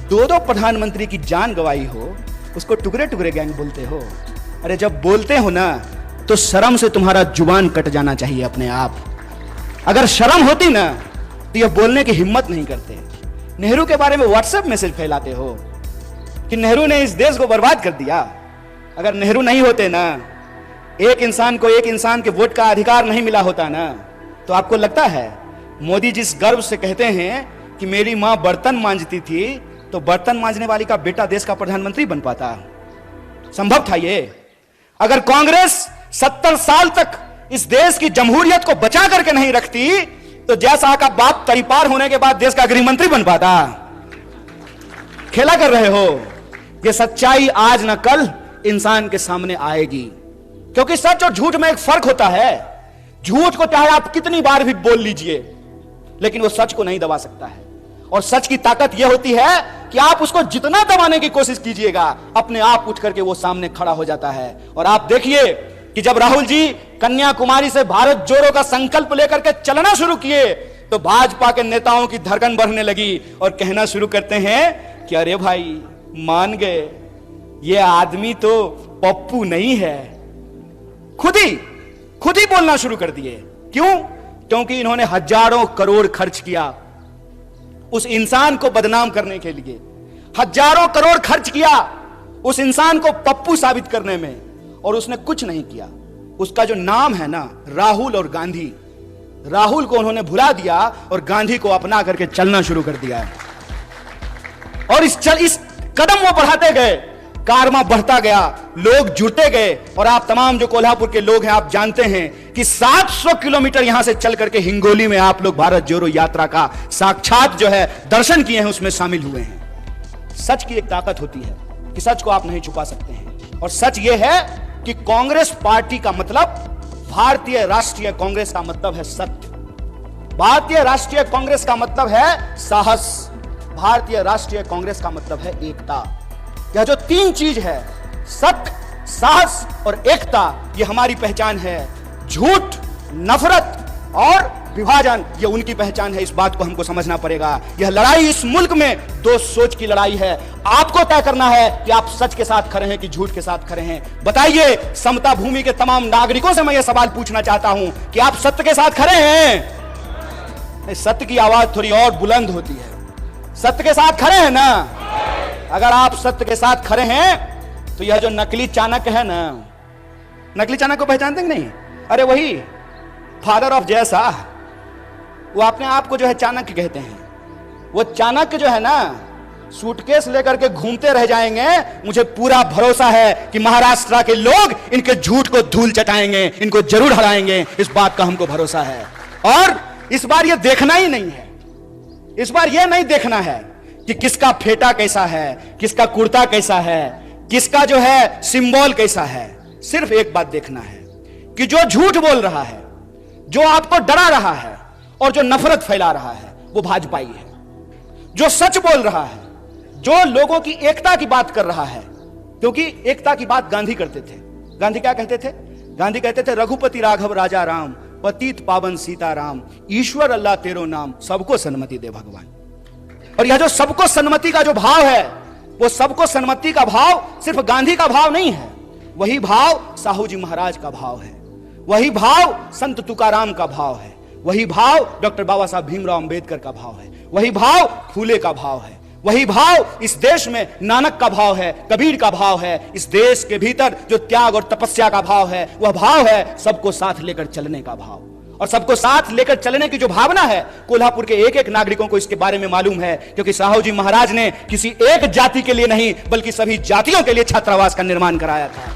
दो प्रधानमंत्री की जान गंवाई हो, उसको टुकड़े टुकड़े गैंग बोलते हो। अरे जब बोलते हो ना तो शर्म से तुम्हारा जुबान कट जाना चाहिए अपने आप। अगर शर्म होती ना तो यह बोलने की हिम्मत नहीं करते। नेहरू के बारे में व्हाट्सएप मैसेज फैलाते हो कि नेहरू ने इस देश को बर्बाद कर दिया। अगर नेहरू नहीं होते ना, एक इंसान को एक इंसान के वोट का अधिकार नहीं मिला होता ना, तो आपको लगता है मोदी जिस गर्व से कहते हैं कि मेरी मां बर्तन मांजती थी, तो बर्तन मांजने वाली का बेटा देश का प्रधानमंत्री बन पाता? संभव था ये? अगर कांग्रेस 70 साल तक इस देश की जमहूरियत को बचा करके नहीं रखती, तो जैसा का बाप तरीपार होने के बाद देश का गृह मंत्री बन पाता? खेला कर रहे हो। यह सच्चाई आज न कल इंसान के सामने आएगी, क्योंकि सच और झूठ में एक फर्क होता है। झूठ को चाहे आप कितनी बार भी बोल लीजिए, लेकिन वो सच को नहीं दबा सकता है। और सच की ताकत यह होती है कि आप उसको जितना दबाने की कोशिश कीजिएगा, अपने आप उठ करके वो सामने खड़ा हो जाता है। और आप देखिए कि जब राहुल जी कन्याकुमारी से भारत जोड़ो का संकल्प लेकर के चलना शुरू किए, तो भाजपा के नेताओं की धड़कन बढ़ने लगी और कहना शुरू करते हैं कि अरे भाई मान गए, ये आदमी तो पप्पू नहीं है। खुद ही बोलना शुरू कर दिए। क्यों? क्योंकि इन्होंने हजारों करोड़ खर्च किया उस इंसान को बदनाम करने के लिए। हजारों करोड़ खर्च किया उस इंसान को पप्पू साबित करने में, और उसने कुछ नहीं किया। उसका जो नाम है ना, राहुल और गांधी, राहुल को उन्होंने भुला दिया और गांधी को अपना करके चलना शुरू कर दिया है। और इस कदम वो बढ़ाते गए, कारवां बढ़ता गया, लोग जुड़ते गए। और आप तमाम जो कोल्हापुर के लोग हैं, आप जानते हैं कि 700 किलोमीटर यहां से चल करके हिंगोली में आप लोग भारत जोड़ो यात्रा का साक्षात जो है दर्शन किए हैं, उसमें शामिल हुए हैं। सच की एक ताकत होती है कि सच को आप नहीं छुपा सकते हैं। और सच यह है कि कांग्रेस पार्टी का मतलब, भारतीय राष्ट्रीय कांग्रेस का मतलब है सत्य। भारतीय राष्ट्रीय कांग्रेस का मतलब है साहस। भारतीय राष्ट्रीय कांग्रेस का मतलब है एकता। यह जो तीन चीज है, सत्य, साहस और एकता, यह हमारी पहचान है। झूठ, नफरत और विभाजन, यह उनकी पहचान है। इस बात को हमको समझना पड़ेगा। यह लड़ाई इस मुल्क में दो सोच की लड़ाई है। आपको तय करना है कि आप सच के साथ खड़े हैं कि झूठ के साथ खड़े हैं। बताइए, समता भूमि के तमाम नागरिकों से मैं यह सवाल पूछना चाहता हूं कि आप सत्य के साथ खड़े हैं? सत्य की आवाज थोड़ी और बुलंद होती है। सत्य के साथ खड़े हैं ना? अगर आप सत्य के साथ खड़े हैं तो यह जो नकली चाणक्य है ना, नकली चाणक्य को पहचानते हैं नहीं? अरे वही फादर ऑफ जयशाह, वो अपने आप को जो है चाणक्य कहते हैं। वो चाणक्य जो है ना, सूटकेस लेकर के घूमते रह जाएंगे। मुझे पूरा भरोसा है कि महाराष्ट्र के लोग इनके झूठ को धूल चटाएंगे, इनको जरूर हराएंगे, इस बात का हमको भरोसा है। और इस बार ये देखना ही नहीं है, इस बार ये नहीं देखना है कि किसका फेटा कैसा है, किसका कुर्ता कैसा है, किसका जो है सिंबल कैसा है। सिर्फ एक बात देखना है कि जो झूठ बोल रहा है, जो आपको डरा रहा है और जो नफरत फैला रहा है, वो भाजपाई है। जो सच बोल रहा है, जो लोगों की एकता की बात कर रहा है, क्योंकि एकता की बात गांधी करते थे। गांधी क्या कहते थे? गांधी कहते थे, रघुपति राघव राजा राम, पतित पावन सीताराम, ईश्वर अल्लाह तेरो नाम, सबको सन्मति दे भगवान। और यह जो सबको सन्मति का जो भाव है, वो सबको सन्मति का भाव सिर्फ गांधी का भाव नहीं है, वही भाव साहू जी महाराज का भाव है, वही भाव संत तुकाराम का भाव है, वही भाव डॉक्टर बाबा साहब भीमराव अंबेडकर का भाव है, वही भाव फूले का भाव है, वही भाव इस देश में नानक का भाव है, कबीर का भाव है। इस देश के भीतर जो त्याग और तपस्या का भाव है, वह भाव है सबको साथ लेकर चलने का भाव। और सबको साथ लेकर चलने की जो भावना है, कोल्हापुर के एक एक नागरिकों को इसके बारे में मालूम है, क्योंकि साहू जी महाराज ने किसी एक जाति के लिए नहीं बल्कि सभी जातियों के लिए छात्रावास का निर्माण कराया था।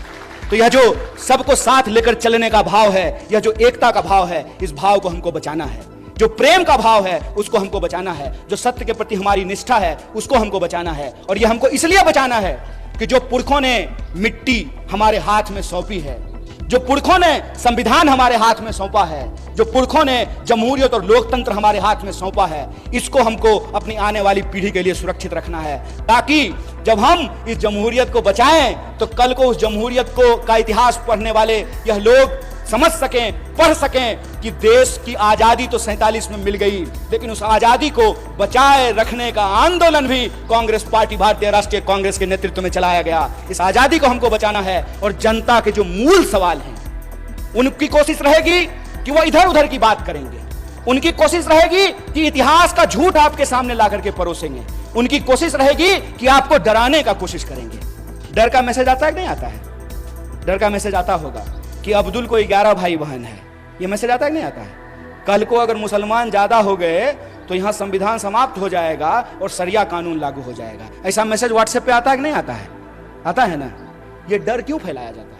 तो यह जो सबको साथ लेकर चलने का भाव है, यह जो एकता का भाव है, इस भाव को हमको बचाना है। जो प्रेम का भाव है उसको हमको बचाना है, जो सत्य के प्रति हमारी निष्ठा है उसको हमको बचाना है। और यह हमको इसलिए बचाना है कि जो पुरखों ने मिट्टी हमारे हाथ में सौंपी है, जो पुरखों ने संविधान हमारे हाथ में सौंपा है, जो पुरखों ने जमहूरियत और लोकतंत्र हमारे हाथ में सौंपा है, इसको हमको अपनी आने वाली पीढ़ी के लिए सुरक्षित रखना है, ताकि जब हम इस जमहूरियत को बचाएं तो कल को उस जमहूरियत को का इतिहास पढ़ने वाले यह लोग समझ सकें, पढ़ सकें कि देश की आजादी तो 47 में मिल गई, लेकिन उस आजादी को बचाए रखने का आंदोलन भी कांग्रेस पार्टी, भारतीय राष्ट्रीय कांग्रेस के नेतृत्व में चलाया गया। इस आजादी को हमको बचाना है। और जनता के जो मूल सवाल हैं, उनकी कोशिश रहेगी कि वो इधर उधर की बात करेंगे, उनकी कोशिश रहेगी कि इतिहास का झूठ आपके सामने ला करके परोसेंगे, उनकी कोशिश रहेगी कि आपको डराने का कोशिश करेंगे। डर का मैसेज आता है कि नहीं आता है? डर का मैसेज आता होगा कि अब्दुल को 11 भाई बहन है, ये मैसेज आता है कि नहीं आता है? कल को अगर मुसलमान ज्यादा हो गए तो यहां संविधान समाप्त हो जाएगा और शरिया कानून लागू हो जाएगा। ऐसा मैसेज व्हाट्सएप पे आता है कि नहीं आता है? आता है ना? ये डर क्यों फैलाया जाता है?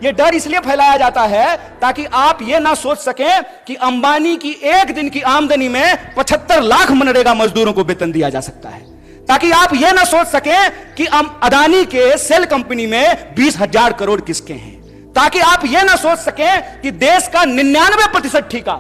ये डर इसलिए फैलाया जाता है ताकि आप ये ना सोच सकें कि अंबानी की एक दिन की आमदनी में 75 लाख मनरेगा मजदूरों को वेतन दिया जा सकता है, ताकि आप ये ना सोच सकें कि अदानी के सेल कंपनी में 20,000 करोड़ किसके हैं, ताकि आप यह ना सोच सकें कि देश का 99% ठेका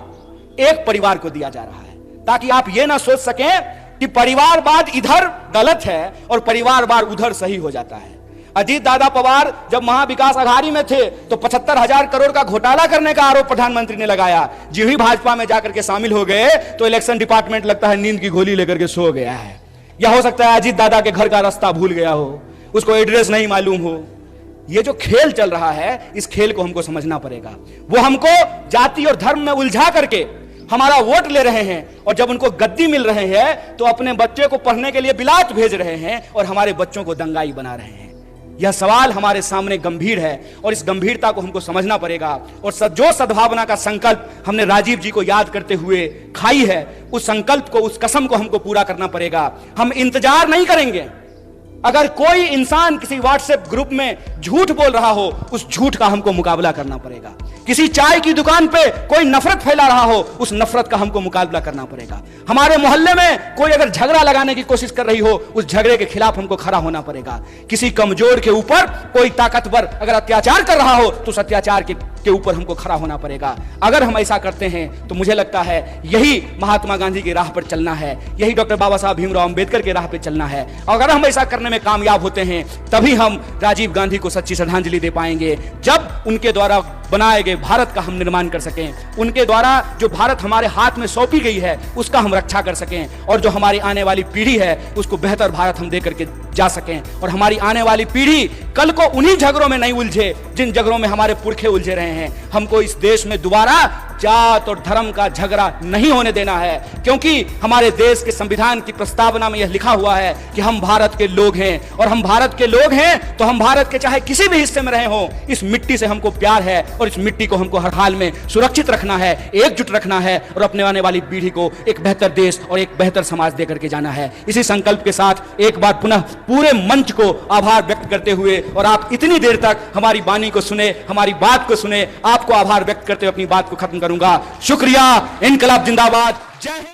एक परिवार को दिया जा रहा है, ताकि आप यह ना सोच सकें कि परिवारवाद इधर गलत है और परिवारवाद उधर सही हो जाता है। अजीत दादा पवार जब महाविकास अघाड़ी में थे तो 75,000 करोड़ का घोटाला करने का आरोप प्रधानमंत्री ने लगाया। जो ही भाजपा में जाकर के शामिल हो गए तो इलेक्शन डिपार्टमेंट लगता है नींद की गोली लेकर के सो गया है, या हो सकता है अजीत दादा के घर का रास्ता भूल गया हो, उसको एड्रेस नहीं मालूम हो। ये जो खेल चल रहा है, इस खेल को हमको समझना पड़ेगा। वो हमको जाति और धर्म में उलझा करके हमारा वोट ले रहे हैं, और जब उनको गद्दी मिल रहे हैं तो अपने बच्चे को पढ़ने के लिए बिलात भेज रहे हैं और हमारे बच्चों को दंगाई बना रहे हैं। यह सवाल हमारे सामने गंभीर है और इस गंभीरता को हमको समझना पड़ेगा। और जो सद्भावना का संकल्प हमने राजीव जी को याद करते हुए खाई है, उस संकल्प को, उस कसम को हमको पूरा करना पड़ेगा। हम इंतजार नहीं करेंगे। अगर कोई इंसान किसी व्हाट्सएप ग्रुप में झूठ बोल रहा हो, उस झूठ का हमको मुकाबला करना पड़ेगा। किसी चाय की दुकान पे कोई नफरत फैला रहा हो, उस नफरत का हमको मुकाबला करना पड़ेगा। हमारे मोहल्ले में कोई अगर झगड़ा लगाने की कोशिश कर रही हो, उस झगड़े के खिलाफ हमको खड़ा होना पड़ेगा। किसी कमजोर के ऊपर कोई ताकतवर अगर अत्याचार कर रहा हो तो उस अत्याचार के ऊपर हमको खड़ा होना पड़ेगा। अगर हम ऐसा करते हैं तो मुझे लगता है यही महात्मा गांधी की राह पर चलना है, यही डॉक्टर बाबा साहब भीमराव अंबेडकर की राह पर चलना है। अगर हम ऐसा करने में कामयाब होते हैं तभी हम राजीव गांधी को सच्ची श्रद्धांजलि दे पाएंगे। जब उनके द्वारा बनाए गए भारत का हम निर्माण कर सकें, उनके द्वारा जो भारत हमारे हाथ में सौंपी गई है उसका हम रक्षा कर सकें, और जो हमारी आने वाली पीढ़ी है उसको बेहतर भारत हम दे करके जा सकें, और हमारी आने वाली पीढ़ी कल को उन्हीं झगड़ों में नहीं उलझे जिन झगड़ों में हमारे पुरखे उलझे रहे हैं। हमको इस देश में दोबारा जात और धर्म का झगड़ा नहीं होने देना है, क्योंकि हमारे देश के संविधान की प्रस्तावना में यह लिखा हुआ है कि हम भारत के लोग हैं, और हम भारत के लोग हैं तो हम भारत के चाहे किसी भी हिस्से में रहे हो, इस मिट्टी से हमको प्यार है और इस मिट्टी को हमको हर हाल में सुरक्षित रखना है, एकजुट रखना है, और अपने आने वाली पीढ़ी को एक बेहतर देश और एक बेहतर समाज देकर के जाना है। इसी संकल्प के साथ एक बार पुनः पूरे मंच को आभार व्यक्त करते हुए, और आप इतनी देर तक हमारी वाणी को सुने, हमारी बात को सुने, आपको आभार व्यक्त करते हुए अपनी बात को खत्म करूंगा। शुक्रिया। इनकलाब जिंदाबाद। जय हिंद।